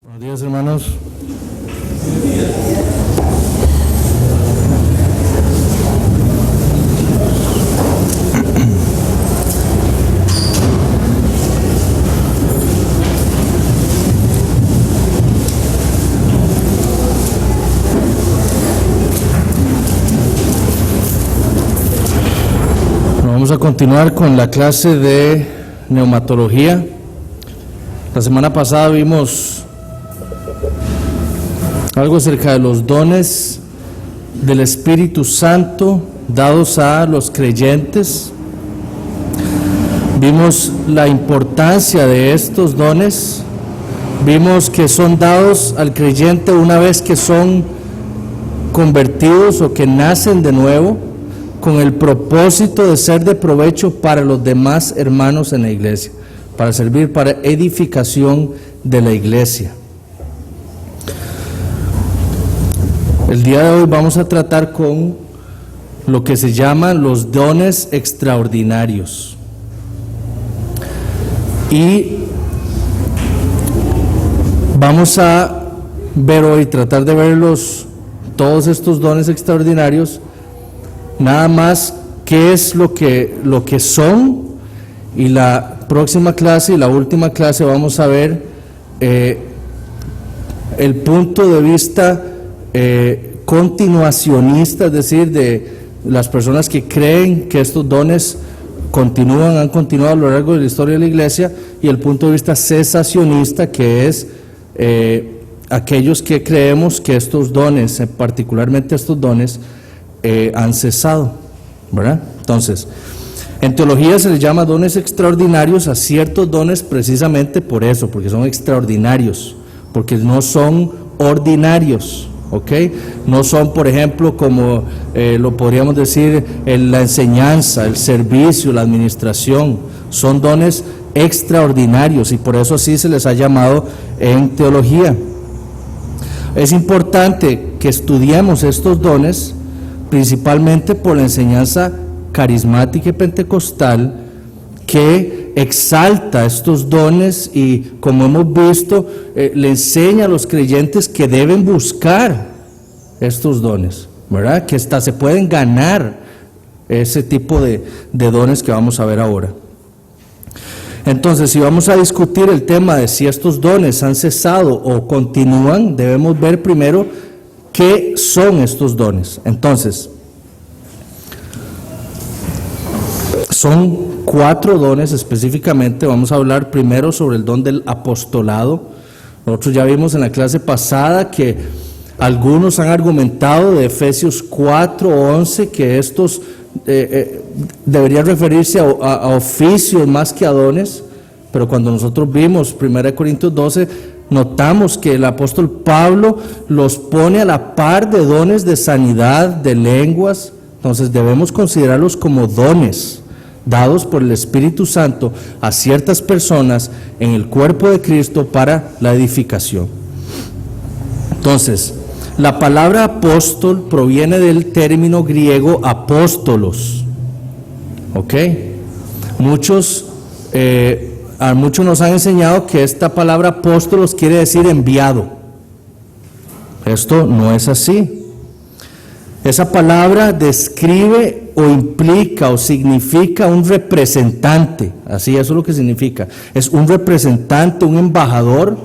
Buenos días, hermanos. Vamos a continuar con la clase de neumatología. La semana pasada vimos algo acerca de los dones del Espíritu Santo dados a los creyentes. Vimos la importancia de estos dones. Vimos que son dados al creyente una vez que son convertidos o que nacen de nuevo, con el propósito de ser de provecho para los demás hermanos en la iglesia, para servir para edificación de la iglesia. El día de hoy vamos a tratar con lo que se llaman los dones extraordinarios. Y vamos a ver hoy, tratar de verlos, todos estos dones extraordinarios, nada más qué es lo que son, y la próxima clase y la última clase vamos a ver el punto de vista continuacionista, es decir, de las personas que creen que estos dones han continuado a lo largo de la historia de la iglesia, y el punto de vista cesacionista, que es aquellos que creemos que estos dones, particularmente estos dones, han cesado, ¿verdad? Entonces, en teología se les llama dones extraordinarios a ciertos dones precisamente por eso, porque son extraordinarios, porque no son ordinarios, ¿ok? No son, por ejemplo, como lo podríamos decir, la enseñanza, el servicio, la administración. Son dones extraordinarios y por eso así se les ha llamado en teología. Es importante que estudiemos estos dones, principalmente por la enseñanza carismática y pentecostal, que exalta estos dones y, como hemos visto, le enseña a los creyentes que deben buscar estos dones, ¿verdad? Que hasta se pueden ganar ese tipo de dones que vamos a ver ahora. Entonces, si vamos a discutir el tema de si estos dones han cesado o continúan, debemos ver primero qué son estos dones. Entonces, son 4 dones específicamente. Vamos a hablar primero sobre el don del apostolado. Nosotros ya vimos en la clase pasada que algunos han argumentado de Efesios 4:11 que estos deberían referirse a oficios más que a dones, pero cuando nosotros vimos 1 Corintios 12, notamos que el apóstol Pablo los pone a la par de dones de sanidad, de lenguas. Entonces debemos considerarlos como dones dados por el Espíritu Santo a ciertas personas en el cuerpo de Cristo para la edificación. Entonces, la palabra apóstol proviene del término griego apóstolos, ¿ok? Muchos nos han enseñado que esta palabra apóstolos quiere decir enviado. Esto no es así. Esa palabra describe o implica o significa un representante, así, eso es lo que significa. Es un representante, un embajador,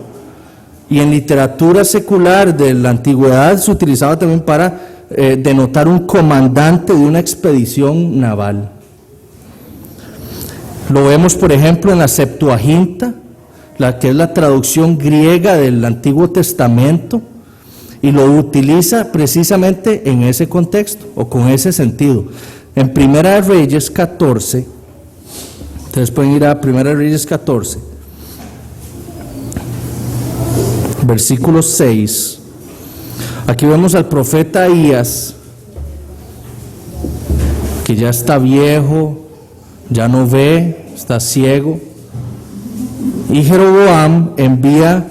y en literatura secular de la antigüedad se utilizaba también para denotar un comandante de una expedición naval. Lo vemos, por ejemplo, en la Septuaginta, que es la traducción griega del Antiguo Testamento, y lo utiliza precisamente en ese contexto o con ese sentido. En Primera de Reyes 14, ustedes pueden ir a Primera de Reyes 14, versículo 6. Aquí vemos al profeta Ahías, que ya está viejo, ya no ve, está ciego, y Jeroboam envía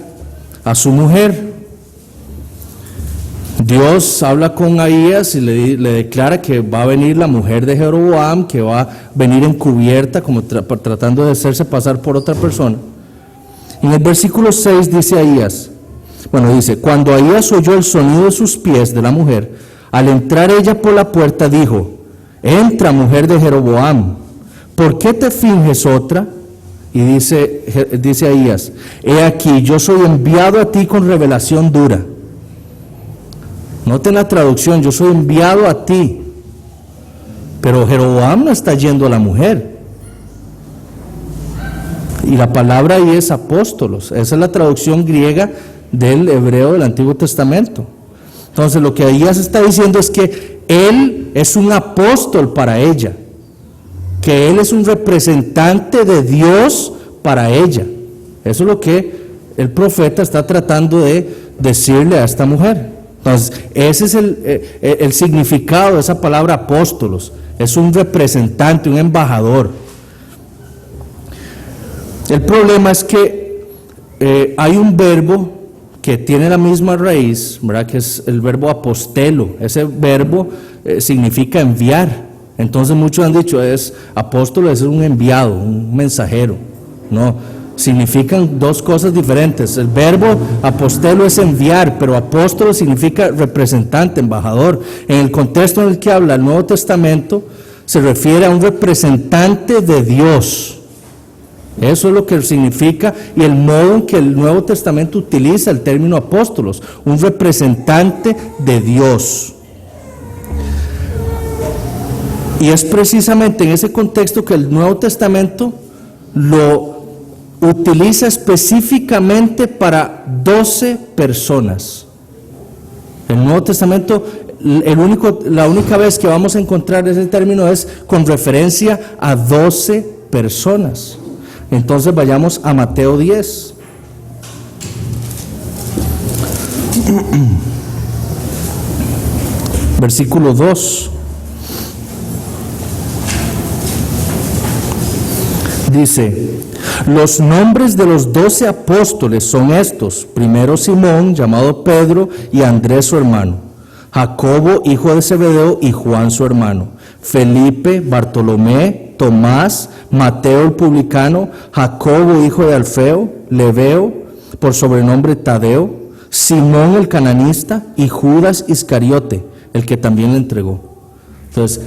a su mujer. Dios habla con Ahías y le declara que va a venir la mujer de Jeroboam, que va a venir encubierta, como tratando de hacerse pasar por otra persona. En el versículo 6 dice Ahías: Bueno, dice, cuando Ahías oyó el sonido de sus pies de la mujer, al entrar ella por la puerta dijo, entra, mujer de Jeroboam, ¿por qué te finges otra? Y dice Ahías, he aquí, yo soy enviado a ti con revelación dura. Noten la traducción, yo soy enviado a ti. Pero Jeroboam no está yendo a la mujer. Y la palabra ahí es apóstolos. Esa es la traducción griega del hebreo del Antiguo Testamento. Entonces lo que Ahías está diciendo es que él es un apóstol para ella, que él es un representante de Dios para ella. Eso es lo que el profeta está tratando de decirle a esta mujer. Entonces ese es el significado de esa palabra apóstolos. Es un representante, un embajador. El problema es que hay un verbo que tiene la misma raíz, ¿verdad? Que es el verbo apostelo. Ese verbo significa enviar. Entonces muchos han dicho, apóstolo es un enviado, un mensajero. No, significan dos cosas diferentes. El verbo apostelo es enviar, pero apóstolo significa representante, embajador. En el contexto en el que habla el Nuevo Testamento, se refiere a un representante de Dios. Eso es lo que significa y el modo en que el Nuevo Testamento utiliza el término apóstolos, un representante de Dios. Y es precisamente en ese contexto que el Nuevo Testamento lo utiliza específicamente para 12 personas. El Nuevo Testamento, la única vez que vamos a encontrar ese término es con referencia a 12 personas. Entonces vayamos a Mateo 10. Versículo 2. Dice, los nombres de los 12 apóstoles son estos: primero Simón, llamado Pedro, y Andrés su hermano, Jacobo, hijo de Zebedeo, y Juan su hermano, Felipe, Bartolomé, Tomás, Mateo el publicano, Jacobo, hijo de Alfeo, Lebeo, por sobrenombre Tadeo, Simón el cananista, y Judas Iscariote, el que también le entregó. Entonces,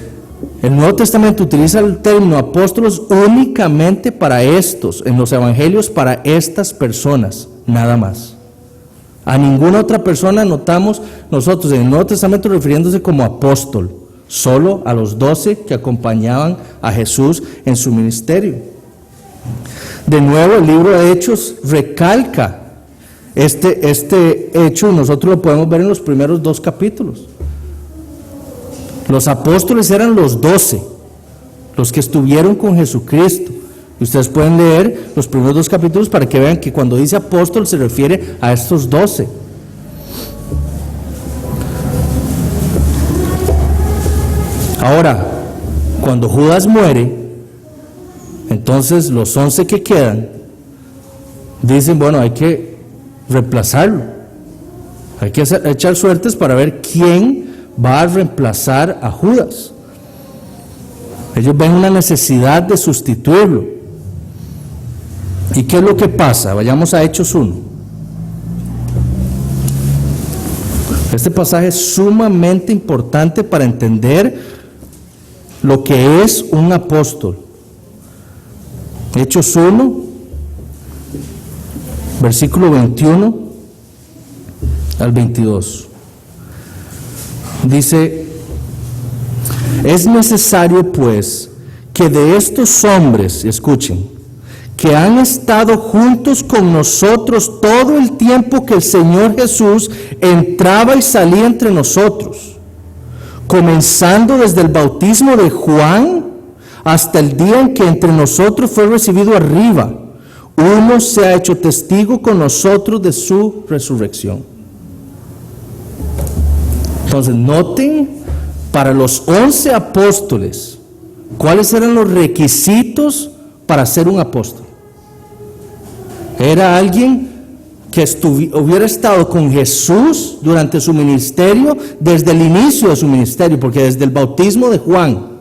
el Nuevo Testamento utiliza el término apóstolos únicamente para estos, en los evangelios para estas personas, nada más. A ninguna otra persona notamos nosotros en el Nuevo Testamento refiriéndose como apóstol, solo a los 12 que acompañaban a Jesús en su ministerio. De nuevo, el libro de Hechos recalca este hecho, y nosotros lo podemos ver en los primeros 2 capítulos. Los apóstoles eran los 12, los que estuvieron con Jesucristo. Y ustedes pueden leer los primeros 2 capítulos para que vean que cuando dice apóstol se refiere a estos 12. Ahora, cuando Judas muere, entonces los 11 que quedan dicen, bueno, hay que reemplazarlo. Hay que echar suertes para ver quién va a reemplazar a Judas. Ellos ven una necesidad de sustituirlo. ¿Y qué es lo que pasa? Vayamos a Hechos 1. Este pasaje es sumamente importante para entender lo que es un apóstol. Hechos 1, versículo 21 al 22. Dice, es necesario pues que de estos hombres, escuchen, que han estado juntos con nosotros todo el tiempo que el Señor Jesús entraba y salía entre nosotros, comenzando desde el bautismo de Juan hasta el día en que entre nosotros fue recibido arriba, uno se ha hecho testigo con nosotros de su resurrección. Entonces, noten, para los 11 apóstoles, ¿cuáles eran los requisitos para ser un apóstol? Era alguien que hubiera estado con Jesús durante su ministerio, desde el inicio de su ministerio, porque desde el bautismo de Juan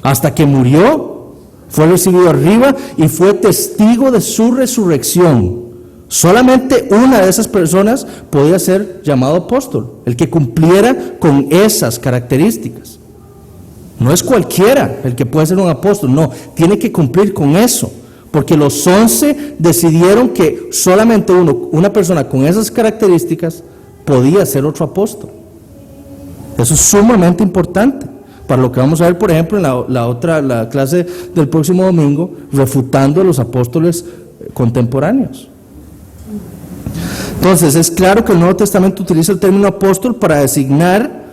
hasta que murió, fue recibido arriba y fue testigo de su resurrección. Solamente una de esas personas podía ser llamado apóstol, el que cumpliera con esas características. No es cualquiera el que puede ser un apóstol, no, tiene que cumplir con eso, porque los 11 decidieron que solamente una persona con esas características podía ser otro apóstol. Eso es sumamente importante para lo que vamos a ver, por ejemplo, en la clase del próximo domingo, refutando a los apóstoles contemporáneos. Entonces, es claro que el Nuevo Testamento utiliza el término apóstol para designar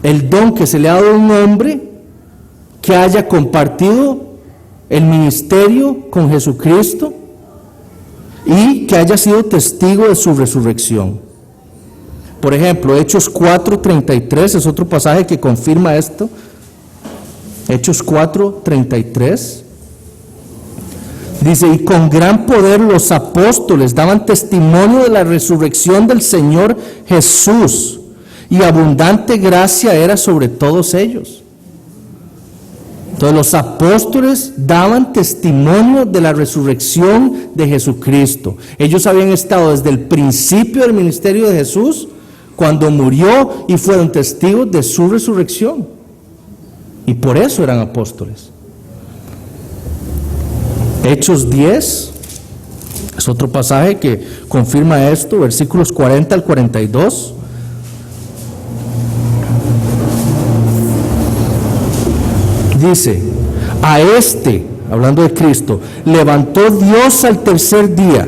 el don que se le ha dado a un hombre que haya compartido el ministerio con Jesucristo y que haya sido testigo de su resurrección. Por ejemplo, Hechos 4:33 es otro pasaje que confirma esto. Hechos 4:33 dice: y con gran poder los apóstoles daban testimonio de la resurrección del Señor Jesús, y abundante gracia era sobre todos ellos. Entonces los apóstoles daban testimonio de la resurrección de Jesucristo. Ellos habían estado desde el principio del ministerio de Jesús, cuando murió, y fueron testigos de su resurrección. Y por eso eran apóstoles. Hechos 10 es otro pasaje que confirma esto, versículos 40 al 42. Dice: a este, hablando de Cristo, levantó Dios al tercer día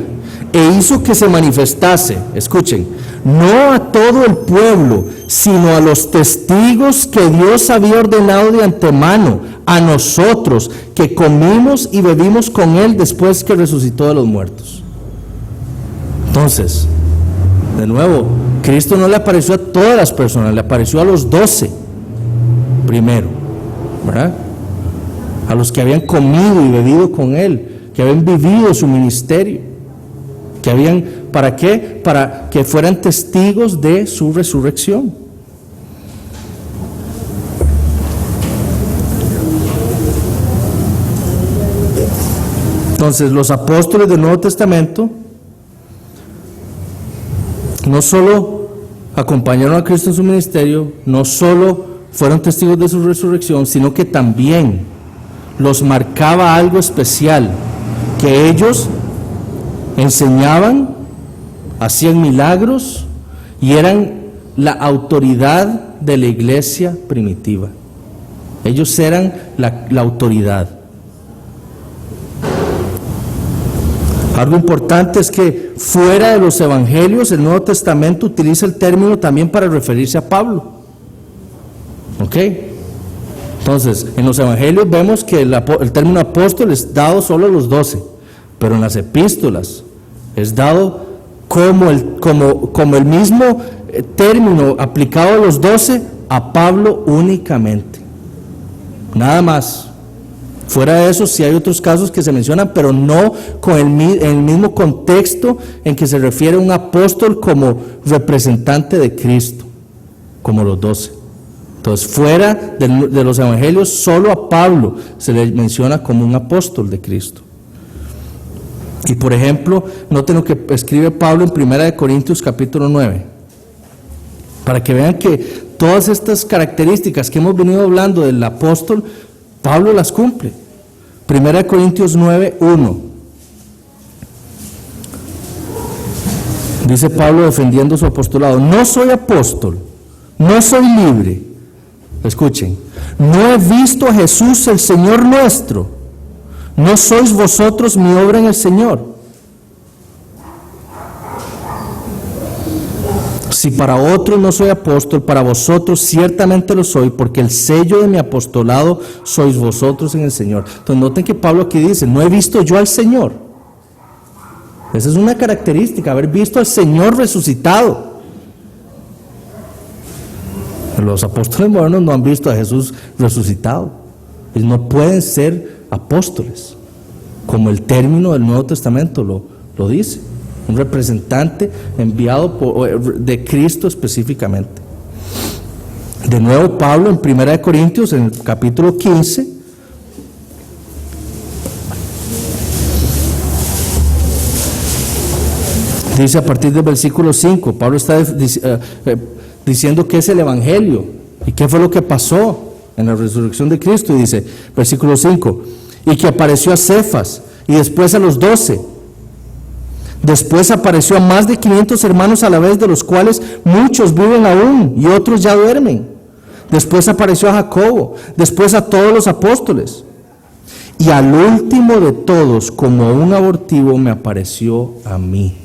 e hizo que se manifestase, escuchen, no a todo el pueblo, sino a los testigos que Dios había ordenado de antemano, a nosotros que comimos y bebimos con Él después que resucitó de los muertos. Entonces, de nuevo, Cristo no le apareció a todas las personas, le apareció a los 12 primero, ¿verdad? A los que habían comido y bebido con Él, que habían vivido su ministerio, que habían, ¿para qué? Para que fueran testigos de su resurrección. Entonces, los apóstoles del Nuevo Testamento no solo acompañaron a Cristo en su ministerio, no solo fueron testigos de su resurrección, sino que también los marcaba algo especial, que ellos enseñaban, hacían milagros y eran la autoridad de la iglesia primitiva. Ellos eran la autoridad. Algo importante es que fuera de los evangelios, el Nuevo Testamento utiliza el término también para referirse a Pablo. ¿Ok? Entonces, en los evangelios vemos que el término apóstol es dado solo a los 12, pero en las epístolas es dado como el mismo término aplicado a los 12 a Pablo únicamente. Nada más. Fuera de eso, sí hay otros casos que se mencionan, pero no en el mismo contexto en que se refiere a un apóstol como representante de Cristo, como los 12. Entonces, fuera de los evangelios, solo a Pablo se le menciona como un apóstol de Cristo. Y por ejemplo, noten lo que escribe Pablo en 1 Corintios capítulo 9, para que vean que todas estas características que hemos venido hablando del apóstol, Pablo las cumple. 1 Corintios 9, 1. Dice Pablo defendiendo su apostolado: no soy apóstol, no soy libre. Escuchen, no he visto a Jesús el Señor nuestro, no sois vosotros mi obra en el Señor. Si para otros no soy apóstol, para vosotros ciertamente lo soy, porque el sello de mi apostolado sois vosotros en el Señor. Entonces noten que Pablo aquí dice: no he visto yo al Señor. Esa es una característica, haber visto al Señor resucitado. Los apóstoles modernos no han visto a Jesús resucitado. Ellos no pueden ser apóstoles, como el término del Nuevo Testamento lo dice. Un representante enviado de Cristo específicamente. De nuevo Pablo en 1 Corintios, en el capítulo 15, Dice a partir del versículo 5, Pablo está diciendo qué es el Evangelio y qué fue lo que pasó en la resurrección de Cristo. Y dice, versículo 5, y que apareció a Cefas y después a los 12. Después apareció a más de 500 hermanos a la vez, de los cuales muchos viven aún y otros ya duermen. Después apareció a Jacobo, después a todos los apóstoles. Y al último de todos, como un abortivo, me apareció a mí.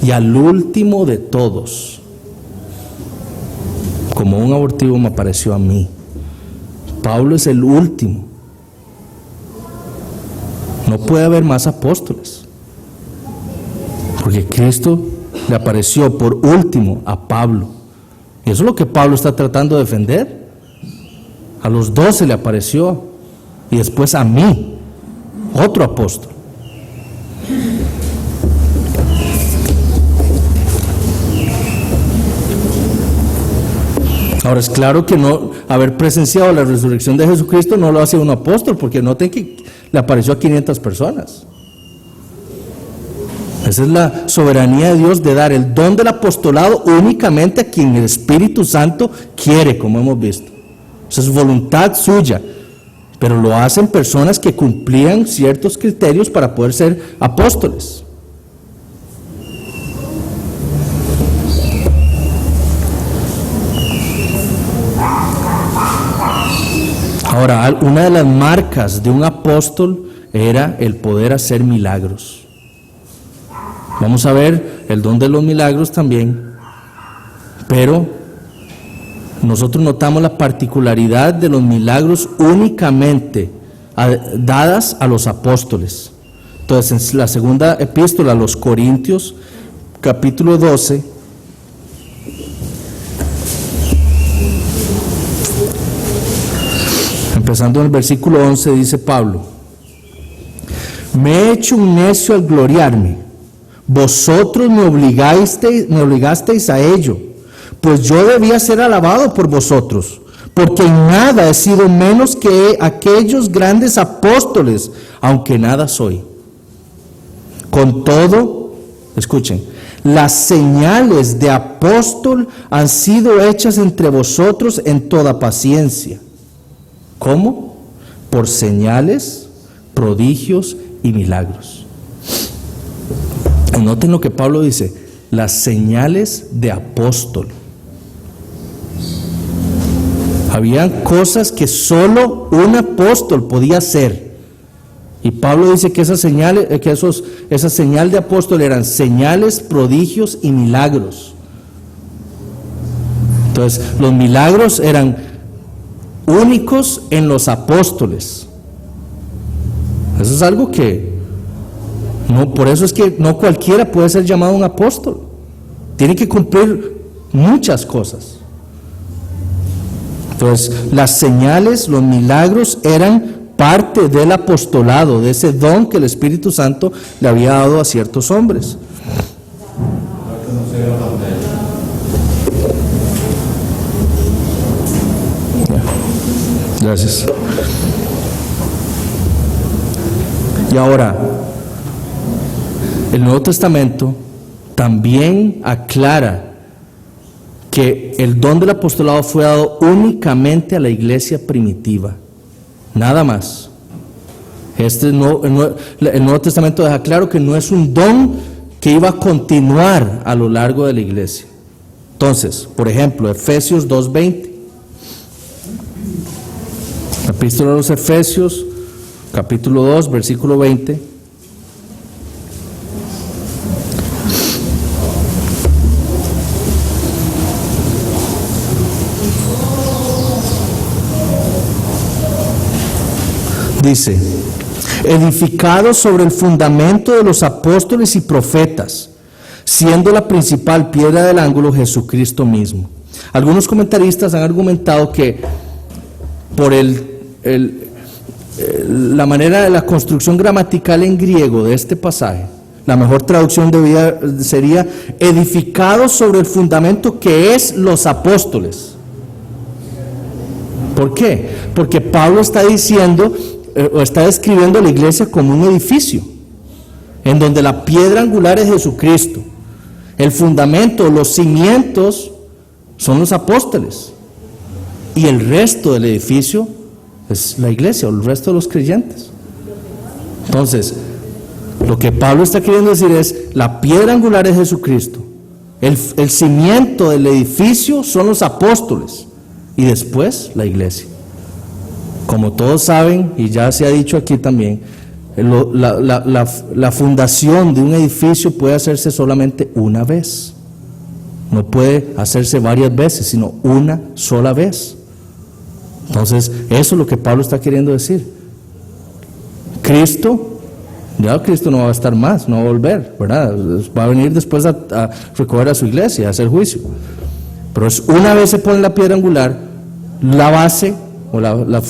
Y al último de todos, como un abortivo, me apareció a mí. Pablo es el último. No puede haber más apóstoles, porque Cristo le apareció por último a Pablo. Y eso es lo que Pablo está tratando de defender. A los 12 le apareció, y después a mí, otro apóstol. Ahora, es claro que no haber presenciado la resurrección de Jesucristo no lo hace un apóstol, porque noten que le apareció a 500 personas. Esa es la soberanía de Dios, de dar el don del apostolado únicamente a quien el Espíritu Santo quiere, como hemos visto. Esa es voluntad suya, pero lo hacen personas que cumplían ciertos criterios para poder ser apóstoles. Ahora, una de las marcas de un apóstol era el poder hacer milagros. Vamos a ver el don de los milagros también, pero nosotros notamos la particularidad de los milagros únicamente dadas a los apóstoles. Entonces, en la segunda epístola a los Corintios, capítulo 12, empezando en el versículo 11, dice Pablo: me he hecho un necio al gloriarme, vosotros me obligasteis a ello, pues yo debía ser alabado por vosotros, porque en nada he sido menos que aquellos grandes apóstoles, aunque nada soy. Con todo, escuchen, las señales de apóstol han sido hechas entre vosotros en toda paciencia. ¿Cómo? Por señales, prodigios y milagros. Y noten lo que Pablo dice: las señales de apóstol. Habían cosas que solo un apóstol podía hacer. Y Pablo dice que esas señales, esa señal de apóstol eran señales, prodigios y milagros. Entonces, los milagros eran únicos en los apóstoles. Eso es algo que no, por eso es que no cualquiera puede ser llamado un apóstol. Tiene que cumplir muchas cosas. Entonces, las señales, los milagros eran parte del apostolado, de ese don que el Espíritu Santo le había dado a ciertos hombres. Gracias. Y ahora, el Nuevo Testamento también aclara que el don del apostolado fue dado únicamente a la iglesia primitiva, nada más. El Nuevo Testamento deja claro que no es un don que iba a continuar a lo largo de la iglesia. Entonces, por ejemplo, Efesios 2:20. La epístola a los Efesios, capítulo 2, versículo 20. Dice: edificado sobre el fundamento de los apóstoles y profetas, siendo la principal piedra del ángulo Jesucristo mismo. Algunos comentaristas han argumentado que por la manera de la construcción gramatical en griego de este pasaje, la mejor traducción sería edificado sobre el fundamento que es los apóstoles. ¿Por qué? Porque Pablo está diciendo o está describiendo a la iglesia como un edificio. en donde la piedra angular es Jesucristo. El fundamento, los cimientos son los apóstoles. Y el resto del edificio es la iglesia o el resto de los creyentes. Entonces, lo que Pablo está queriendo decir es, la piedra angular es Jesucristo. El cimiento del edificio son los apóstoles. Y después la iglesia. Como todos saben, y ya se ha dicho aquí también, la fundación de un edificio puede hacerse solamente una vez. No puede hacerse varias veces, sino una sola vez. Entonces, eso es lo que Pablo está queriendo decir. Cristo no va a estar más, no va a volver, ¿verdad? Va a venir después a recoger a su iglesia, a hacer juicio. Pero es una vez se pone la piedra angular, la base o las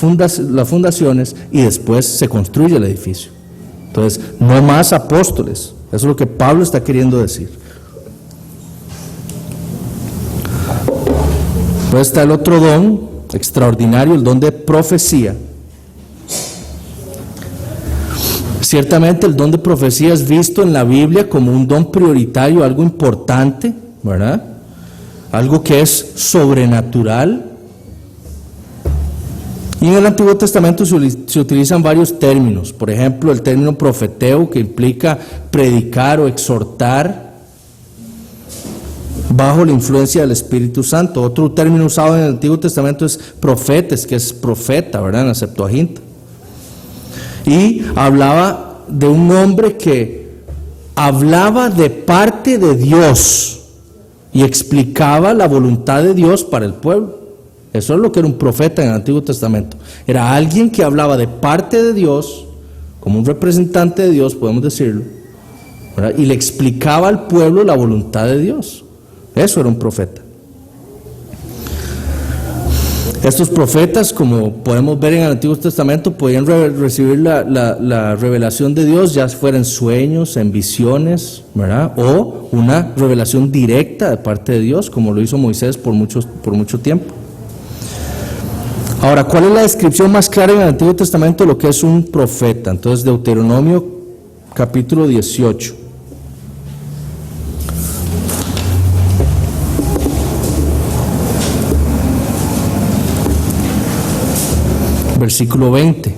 fundaciones, y después se construye el edificio. Entonces, no más apóstoles. Eso es lo que Pablo está queriendo decir. Después está el otro don extraordinario, el don de profecía. Ciertamente el don de profecía es visto en la Biblia como un don prioritario, algo importante, ¿verdad? Algo que es sobrenatural. Y en el Antiguo Testamento se utilizan varios términos. Por ejemplo, el término profeteo, que implica predicar o exhortar bajo la influencia del Espíritu Santo. Otro término usado en el Antiguo Testamento es profetes, que es profeta, ¿verdad? En la Septuaginta. Y hablaba de un hombre que hablaba de parte de Dios y explicaba la voluntad de Dios para el pueblo. Eso es lo que era un profeta en el Antiguo Testamento. Era alguien que hablaba de parte de Dios, como un representante de Dios, podemos decirlo, ¿verdad? Y le explicaba al pueblo la voluntad de Dios. Eso era un profeta. Estos profetas, como podemos ver en el Antiguo Testamento, podían recibir la revelación de Dios, ya fuera en sueños, en visiones, ¿verdad? O una revelación directa de parte de Dios, como lo hizo Moisés por mucho tiempo. Ahora, ¿cuál es la descripción más clara en el Antiguo Testamento de lo que es un profeta? Entonces, Deuteronomio capítulo 18. Versículo 20.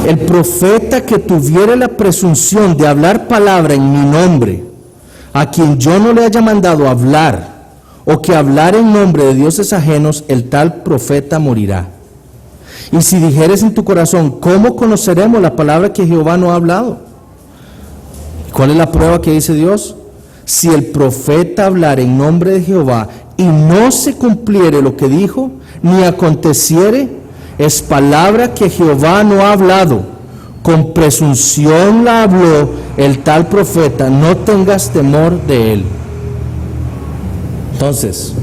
El profeta que tuviere la presunción de hablar palabra en mi nombre, a quien yo no le haya mandado hablar, o que hablar en nombre de dioses ajenos, el tal profeta morirá. Y si dijeres en tu corazón, ¿cómo conoceremos la palabra que Jehová no ha hablado? ¿Cuál es la prueba que dice Dios? Si el profeta hablar en nombre de Jehová y no se cumpliere lo que dijo, ni aconteciere, es palabra que Jehová no ha hablado. Con presunción la habló el tal profeta, no tengas temor de él. Entonces,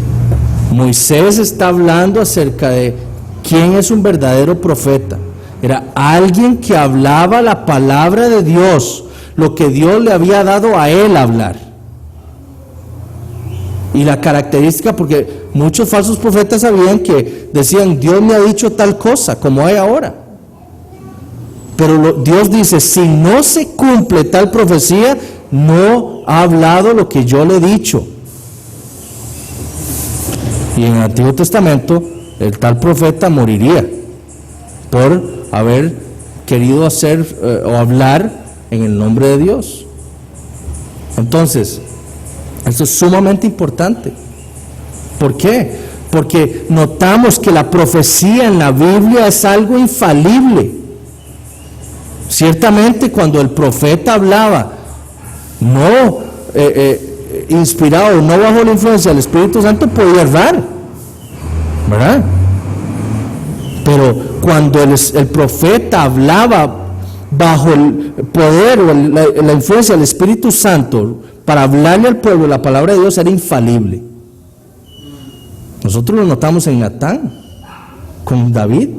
Moisés está hablando acerca de quién es un verdadero profeta. Era alguien que hablaba la palabra de Dios, lo que Dios le había dado a él hablar. Y la característica, porque muchos falsos profetas sabían que decían, Dios me ha dicho tal cosa, como hay ahora. Pero Dios dice, si no se cumple tal profecía, no ha hablado lo que yo le he dicho. Y en el Antiguo Testamento, el tal profeta moriría por haber querido hacer o hablar en el nombre de Dios. Entonces, esto es sumamente importante. ¿Por qué? Porque notamos que la profecía en la Biblia es algo infalible. Ciertamente cuando el profeta hablaba, no inspirado, no bajo la influencia del Espíritu Santo, podía errar, ¿verdad? Pero cuando el profeta hablaba bajo el poder o la influencia del Espíritu Santo para hablarle al pueblo, la palabra de Dios era infalible. Nosotros lo notamos en Natán, con David.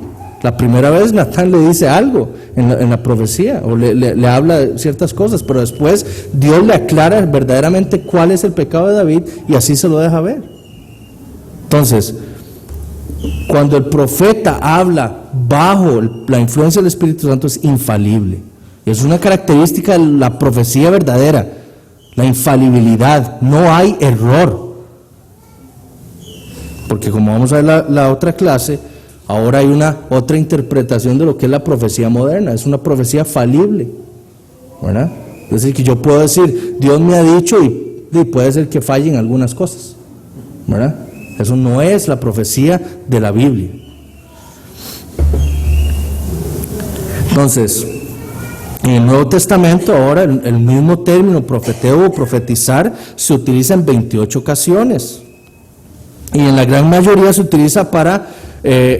La primera vez Natán le dice algo en la profecía, o le habla de ciertas cosas, pero después Dios le aclara verdaderamente cuál es el pecado de David y así se lo deja ver. Entonces, cuando el profeta habla bajo la influencia del Espíritu Santo es infalible. Y es una característica de la profecía verdadera, la infalibilidad, no hay error. Porque como vamos a ver la otra clase, ahora hay una otra interpretación de lo que es la profecía moderna, es una profecía falible, ¿verdad? Es decir, que yo puedo decir, Dios me ha dicho y puede ser que fallen algunas cosas, ¿verdad? Eso no es la profecía de la Biblia. Entonces, en el Nuevo Testamento ahora el mismo término profeteo o profetizar se utiliza en 28 ocasiones. Y en la gran mayoría se utiliza para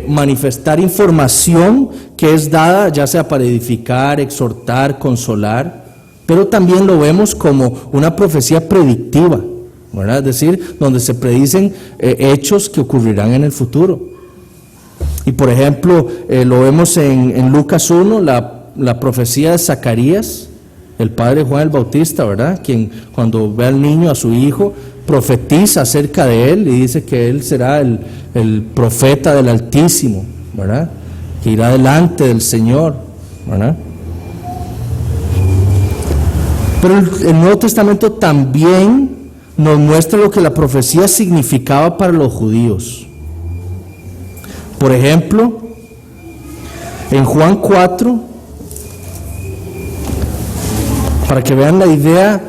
manifestar información que es dada ya sea para edificar, exhortar, consolar, pero también lo vemos como una profecía predictiva, ¿verdad? Es decir, donde se predicen hechos que ocurrirán en el futuro. Y por ejemplo, lo vemos en Lucas 1, la profecía de Zacarías, el padre Juan el Bautista, ¿verdad? Quien cuando ve al niño, a su hijo, profetiza acerca de él y dice que él será el profeta del Altísimo, ¿verdad? Que irá delante del Señor, ¿verdad? Pero el Nuevo Testamento también nos muestra lo que la profecía significaba para los judíos. Por ejemplo, en Juan 4, para que vean la idea,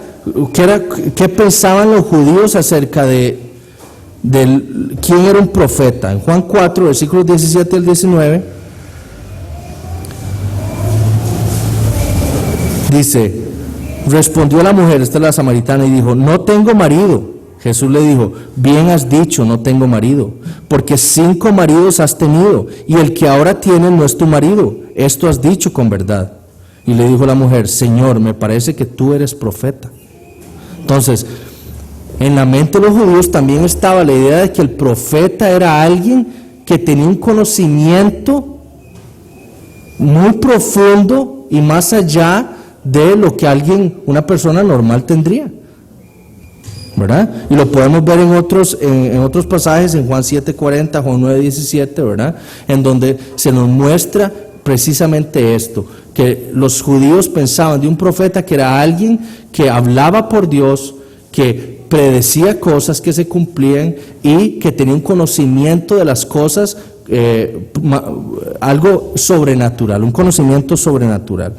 qué pensaban los judíos acerca de quién era un profeta. En Juan 4, versículos 17 al 19, dice, respondió la mujer, esta es la samaritana, y dijo, no tengo marido. Jesús le dijo, bien has dicho, no tengo marido, porque 5 maridos has tenido, y el que ahora tienes no es tu marido. Esto has dicho con verdad. Y le dijo la mujer, Señor, me parece que tú eres profeta. Entonces, en la mente de los judíos también estaba la idea de que el profeta era alguien que tenía un conocimiento muy profundo y más allá de lo que una persona normal tendría, ¿verdad? Y lo podemos ver en otros pasajes, en Juan 7:40, Juan 9:17, ¿verdad? En donde se nos muestra precisamente esto, que los judíos pensaban de un profeta que era alguien que hablaba por Dios, que predecía cosas que se cumplían y que tenía un conocimiento de las cosas, algo sobrenatural, un conocimiento sobrenatural.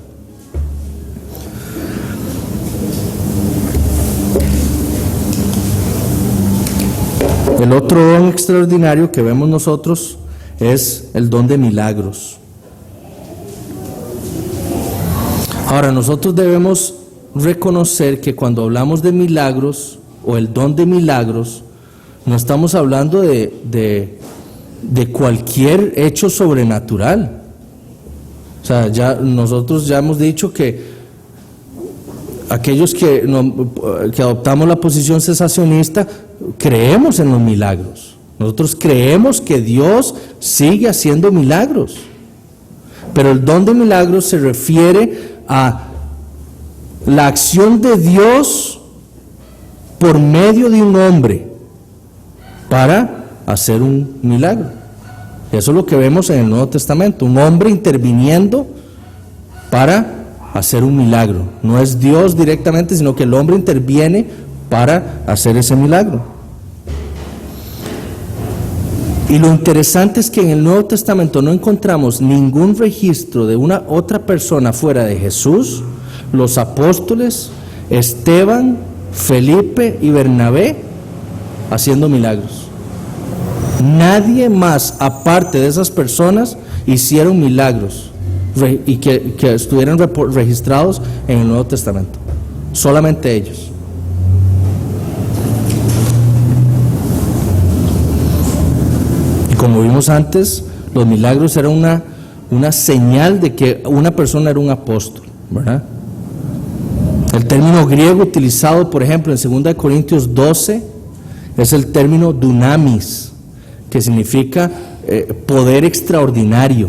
El otro don extraordinario que vemos nosotros es el don de milagros. Ahora, nosotros debemos reconocer que cuando hablamos de milagros o el don de milagros, no estamos hablando de cualquier hecho sobrenatural. O sea, nosotros ya hemos dicho que aquellos que adoptamos la posición cesacionista, creemos en los milagros. Nosotros creemos que Dios sigue haciendo milagros. Pero el don de milagros se refiere a la acción de Dios por medio de un hombre para hacer un milagro. Eso es lo que vemos en el Nuevo Testamento, un hombre interviniendo para hacer un milagro. No es Dios directamente, sino que el hombre interviene para hacer ese milagro. Y lo interesante es que en el Nuevo Testamento no encontramos ningún registro de una otra persona fuera de Jesús, los apóstoles, Esteban, Felipe y Bernabé haciendo milagros. Nadie más aparte de esas personas hicieron milagros y que estuvieran registrados en el Nuevo Testamento. Solamente ellos. Como vimos antes, los milagros eran una señal de que una persona era un apóstol, ¿verdad? El término griego utilizado, por ejemplo, en 2 Corintios 12, es el término dunamis, que significa poder extraordinario,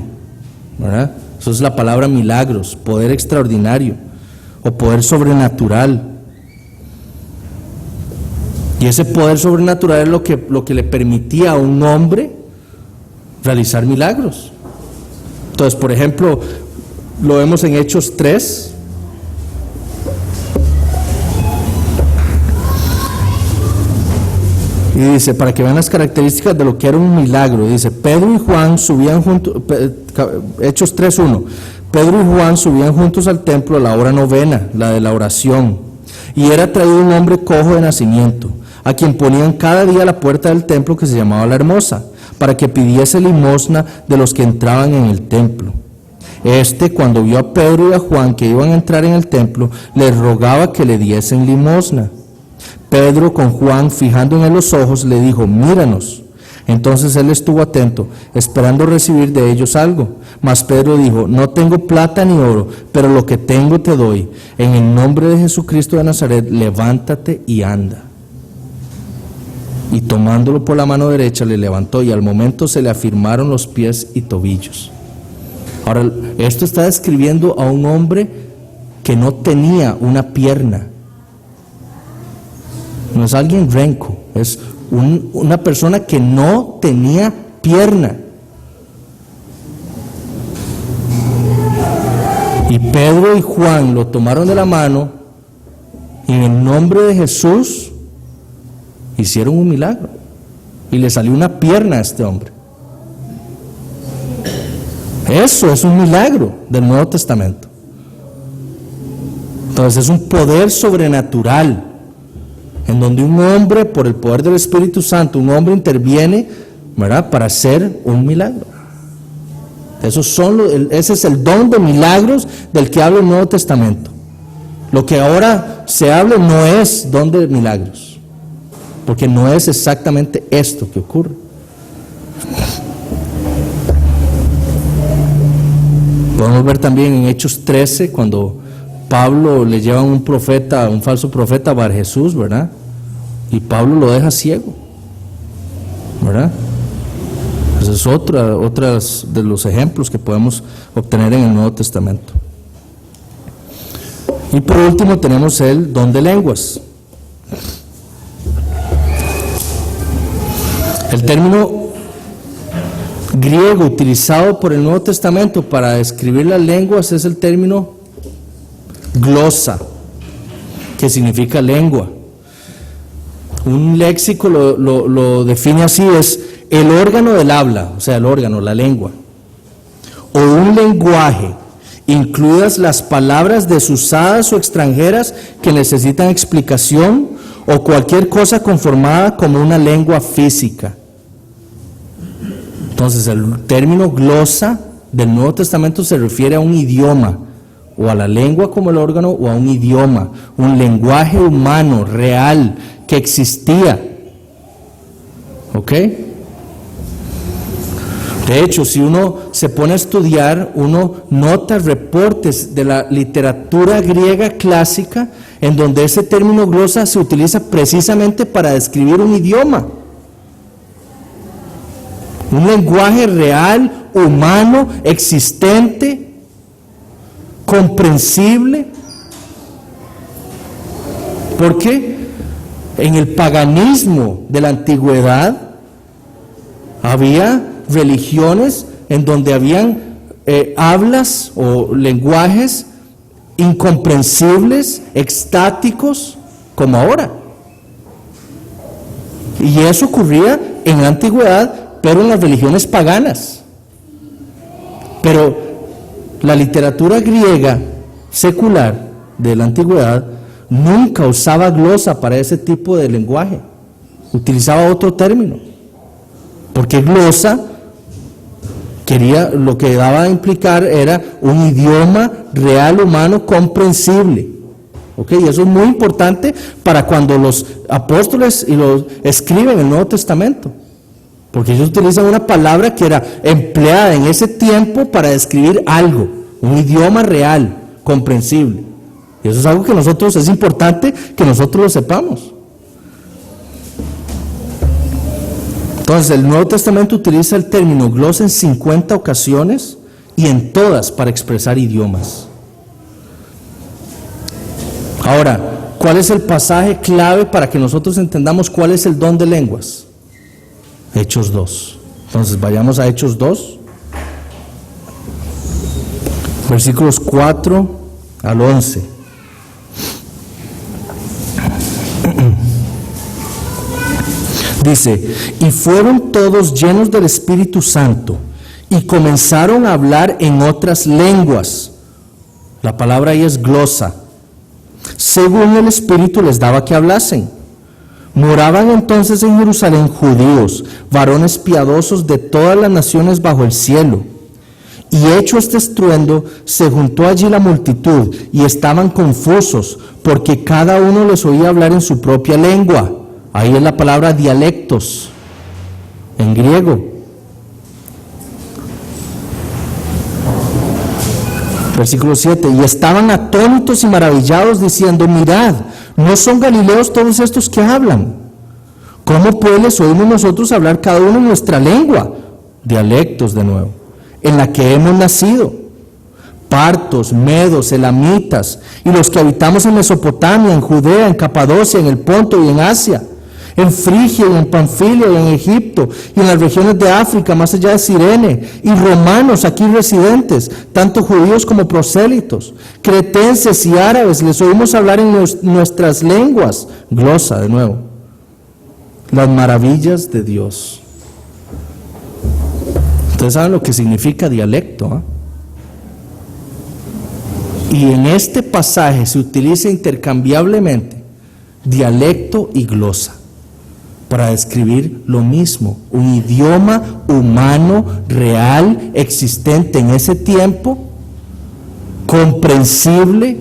¿verdad? Eso es la palabra milagros, poder extraordinario o poder sobrenatural. Y ese poder sobrenatural es lo que le permitía a un hombre realizar milagros. Entonces, por ejemplo, lo vemos en Hechos 3. Y dice, para que vean las características de lo que era un milagro, dice, Pedro y Juan subían juntos, Hechos 3:1, Pedro y Juan subían juntos al templo a la hora novena, la de la oración, y era traído un hombre cojo de nacimiento, a quien ponían cada día a la puerta del templo que se llamaba La Hermosa, para que pidiese limosna de los que entraban en el templo. Cuando vio a Pedro y a Juan que iban a entrar en el templo, les rogaba que le diesen limosna. Pedro, con Juan fijando en él los ojos, le dijo, míranos. Entonces él estuvo atento, esperando recibir de ellos algo. Mas Pedro dijo, no tengo plata ni oro, pero lo que tengo te doy. En el nombre de Jesucristo de Nazaret, levántate y anda. Y tomándolo por la mano derecha, le levantó, y al momento se le afirmaron los pies y tobillos. Ahora, esto está describiendo a un hombre que no tenía una pierna. No es alguien renco, es una persona que no tenía pierna. Y Pedro y Juan lo tomaron de la mano y en el nombre de Jesús hicieron un milagro. Y le salió una pierna a este hombre. Eso es un milagro del Nuevo Testamento. Entonces es un poder sobrenatural, en donde un hombre, por el poder del Espíritu Santo, un hombre interviene, ¿verdad?, para hacer un milagro. Ese es el don de milagros del que habla el Nuevo Testamento. Lo que ahora se habla no es don de milagros, porque no es exactamente esto que ocurre. Podemos ver también en Hechos 13, cuando Pablo le lleva un falso profeta a Bar Jesús, ¿verdad? Y Pablo lo deja ciego, ¿verdad? Ese es otras de los ejemplos que podemos obtener en el Nuevo Testamento. Y por último tenemos el don de lenguas. El término griego utilizado por el Nuevo Testamento para describir las lenguas es el término glosa, que significa lengua. Un léxico lo define así: es el órgano del habla, o sea, el órgano, la lengua, o un lenguaje, incluidas las palabras desusadas o extranjeras que necesitan explicación, o cualquier cosa conformada como una lengua física. Entonces, el término glosa del Nuevo Testamento se refiere a un idioma, o a la lengua como el órgano, o a un idioma, un lenguaje humano, real, que existía. ¿Ok? De hecho, si uno se pone a estudiar, uno nota reportes de la literatura griega clásica en donde ese término glosa se utiliza precisamente para describir un idioma. Un lenguaje real, humano, existente, comprensible. Porque en el paganismo de la antigüedad había religiones en donde habían hablas o lenguajes incomprensibles, extáticos, como ahora. Y eso ocurría en la antigüedad, pero en las religiones paganas. Pero la literatura griega secular de la antigüedad nunca usaba glosa para ese tipo de lenguaje, utilizaba otro término, porque glosa lo que daba a implicar era un idioma real, humano, comprensible. ¿Ok? Y eso es muy importante para cuando los apóstoles escriben el Nuevo Testamento, porque ellos utilizan una palabra que era empleada en ese tiempo para describir algo, un idioma real, comprensible. Y eso es algo que es importante que nosotros lo sepamos. Entonces, el Nuevo Testamento utiliza el término glosa en 50 ocasiones y en todas para expresar idiomas. Ahora, ¿cuál es el pasaje clave para que nosotros entendamos cuál es el don de lenguas? Hechos 2. Entonces, vayamos a Hechos 2. versículos 4 al 11. Dice, y fueron todos llenos del Espíritu Santo y comenzaron a hablar en otras lenguas. La palabra ahí es glosa. Según el Espíritu les daba que hablasen. Moraban entonces en Jerusalén judíos, varones piadosos de todas las naciones bajo el cielo. Y hecho este estruendo, se juntó allí la multitud y estaban confusos, porque cada uno les oía hablar en su propia lengua. Ahí es la palabra dialectos, en griego. Versículo 7, y estaban atónitos y maravillados diciendo, mirad, ¿no son galileos todos estos que hablan? ¿Cómo pues les oímos nosotros hablar cada uno en nuestra lengua? Dialectos de nuevo, en la que hemos nacido. Partos, medos, elamitas, y los que habitamos en Mesopotamia, en Judea, en Capadocia, en el Ponto y en Asia, en Frigia y en Panfilia y en Egipto y en las regiones de África más allá de Cirene, y romanos aquí residentes, tanto judíos como prosélitos, cretenses y árabes, les oímos hablar en nuestras lenguas, glosa de nuevo, las maravillas de Dios. Ustedes saben lo que significa dialecto, Y en este pasaje se utiliza intercambiablemente dialecto y glosa para describir lo mismo, un idioma humano, real, existente en ese tiempo, comprensible.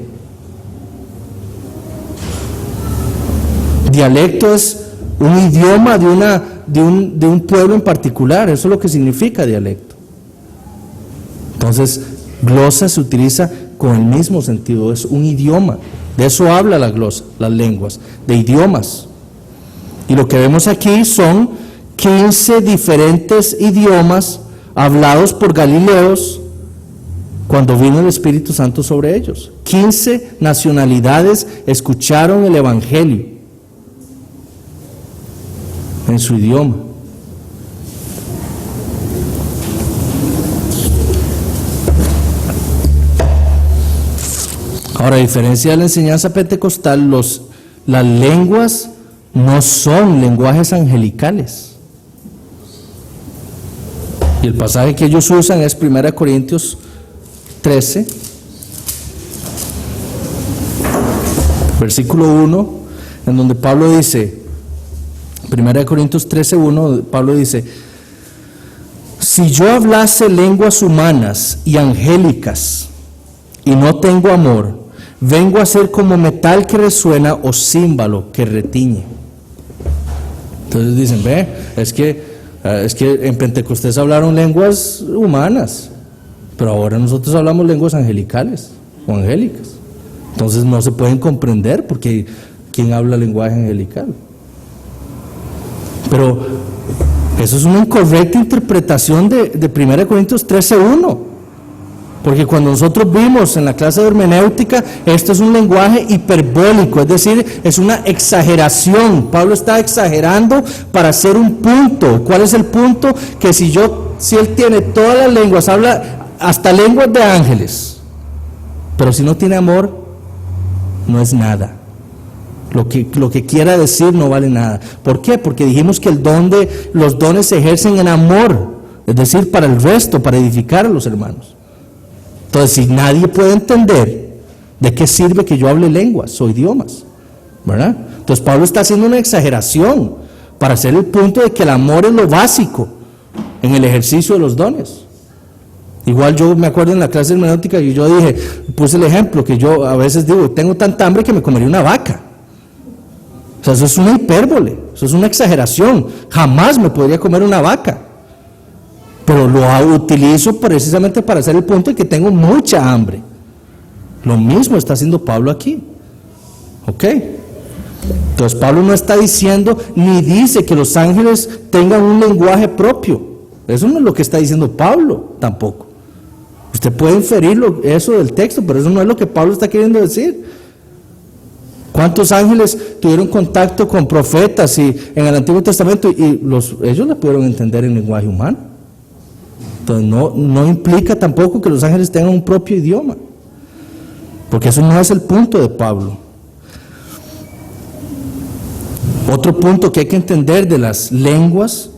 Dialecto es un idioma de un pueblo en particular, eso es lo que significa dialecto. Entonces, glosa se utiliza con el mismo sentido, es un idioma, de eso habla la glosa, las lenguas, de idiomas. Y lo que vemos aquí son 15 diferentes idiomas hablados por galileos cuando vino el Espíritu Santo sobre ellos. 15 nacionalidades escucharon el Evangelio en su idioma. Ahora, a diferencia de la enseñanza pentecostal, las lenguas no son lenguajes angelicales. Y el pasaje que ellos usan es 1 Corintios 13, versículo 1, en donde Pablo dice, 1 Corintios 13, 1, Pablo dice, si yo hablase lenguas humanas y angélicas y no tengo amor, vengo a ser como metal que resuena o címbalo que retiñe. Entonces dicen, es que en Pentecostés hablaron lenguas humanas, pero ahora nosotros hablamos lenguas angelicales o angélicas. Entonces no se pueden comprender porque ¿quién habla lenguaje angelical? Pero eso es una incorrecta interpretación de 1 Corintios 13:1. Porque cuando nosotros vimos en la clase de hermenéutica, esto es un lenguaje hiperbólico, es decir, es una exageración. Pablo está exagerando para hacer un punto. ¿Cuál es el punto? Que si él tiene todas las lenguas, habla hasta lenguas de ángeles, pero si no tiene amor, no es nada. Lo que quiera decir no vale nada. ¿Por qué? Porque dijimos que los dones se ejercen en amor, es decir, para el resto, para edificar a los hermanos. Entonces, si nadie puede entender, ¿de qué sirve que yo hable lenguas o idiomas? ¿Verdad? Entonces, Pablo está haciendo una exageración para hacer el punto de que el amor es lo básico en el ejercicio de los dones. Igual yo me acuerdo en la clase de hermenéutica y yo puse el ejemplo, que yo a veces digo, tengo tanta hambre que me comería una vaca. O sea, eso es una hipérbole, eso es una exageración. Jamás me podría comer una vaca. Pero lo utilizo precisamente para hacer el punto de que tengo mucha hambre. Lo mismo está haciendo Pablo aquí. ¿Ok? Entonces Pablo no está diciendo ni dice que los ángeles tengan un lenguaje propio. Eso no es lo que está diciendo Pablo tampoco. Usted puede inferir eso del texto, pero eso no es lo que Pablo está queriendo decir. ¿Cuántos ángeles tuvieron contacto con profetas en el Antiguo Testamento y ellos la pudieron entender en lenguaje humano? Entonces no implica tampoco que los ángeles tengan un propio idioma, porque eso no es el punto de Pablo. Otro punto que hay que entender de las lenguas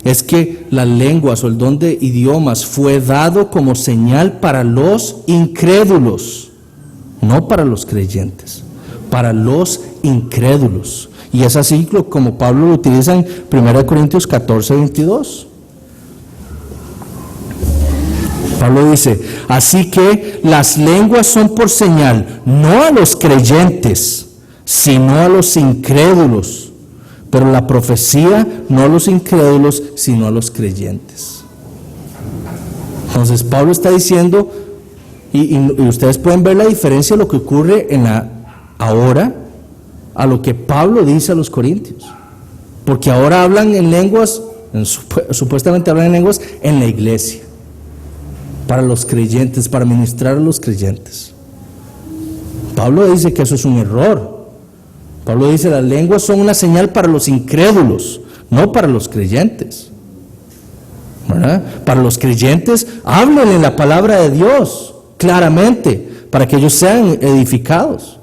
es que las lenguas o el don de idiomas fue dado como señal para los incrédulos, no para los creyentes, para los incrédulos. Y es así como Pablo lo utiliza en 1 Corintios 14, 22. Pablo dice, así que las lenguas son por señal, no a los creyentes, sino a los incrédulos. Pero la profecía no a los incrédulos, sino a los creyentes. Entonces Pablo está diciendo, y ustedes pueden ver la diferencia de lo que ocurre ahora a lo que Pablo dice a los corintios. Porque ahora hablan en lenguas, supuestamente hablan en lenguas en la iglesia, para los creyentes, para ministrar a los creyentes. Pablo dice que eso es un error. Pablo dice, las lenguas son una señal para los incrédulos, no para los creyentes. ¿Verdad? Para los creyentes, hablen en la palabra de Dios, claramente, para que ellos sean edificados.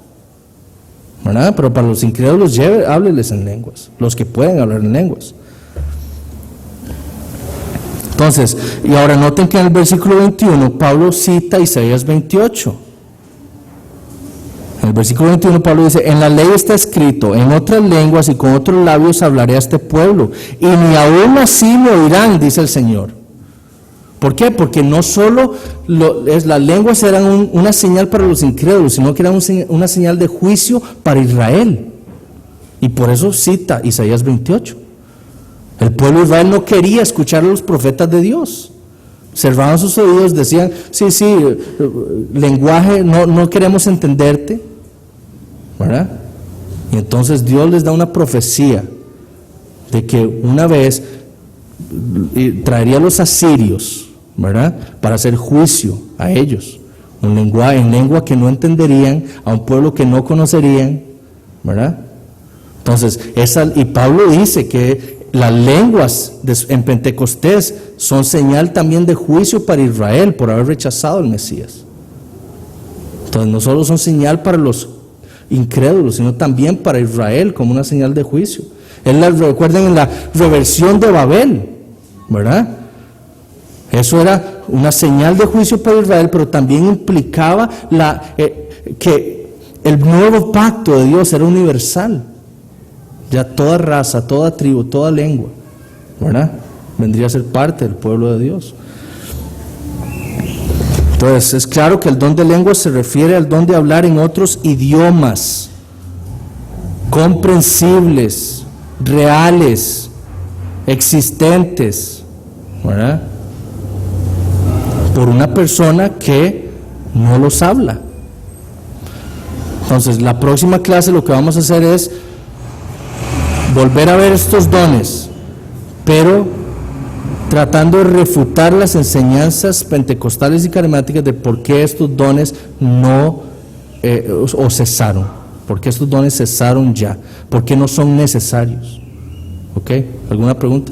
¿Verdad? Pero para los incrédulos, hábleles en lenguas, los que pueden hablar en lenguas. Entonces, y ahora noten que en el versículo 21, Pablo cita Isaías 28. En el versículo 21 Pablo dice, en la ley está escrito, en otras lenguas y con otros labios hablaré a este pueblo, y ni aún así me oirán, dice el Señor. ¿Por qué? Porque no solo las lenguas eran una señal para los incrédulos, sino que eran una señal de juicio para Israel. Y por eso cita Isaías 28. El pueblo de Israel no quería escuchar a los profetas de Dios. Cerraban sus oídos, decían, sí, lenguaje, no queremos entenderte. ¿Verdad? Y entonces Dios les da una profecía de que una vez traería a los asirios, ¿verdad? Para hacer juicio a ellos, en lengua que no entenderían, a un pueblo que no conocerían, ¿verdad? Entonces, y Pablo dice que las lenguas en Pentecostés son señal también de juicio para Israel por haber rechazado al Mesías. Entonces, no solo son señal para los incrédulos, sino también para Israel como una señal de juicio. Recuerden en la reversión de Babel, ¿verdad? Eso era una señal de juicio para Israel, pero también implicaba que el nuevo pacto de Dios era universal. Ya toda raza, toda tribu, toda lengua, ¿verdad? Vendría a ser parte del pueblo de Dios. Entonces, es claro que el don de lengua se refiere al don de hablar en otros idiomas, comprensibles, reales, existentes, ¿verdad? Por una persona que no los habla. Entonces, la próxima clase lo que vamos a hacer es volver a ver estos dones, pero tratando de refutar las enseñanzas pentecostales y carismáticas de por qué estos dones cesaron, por qué estos dones cesaron ya, por qué no son necesarios. ¿Ok? ¿Alguna pregunta?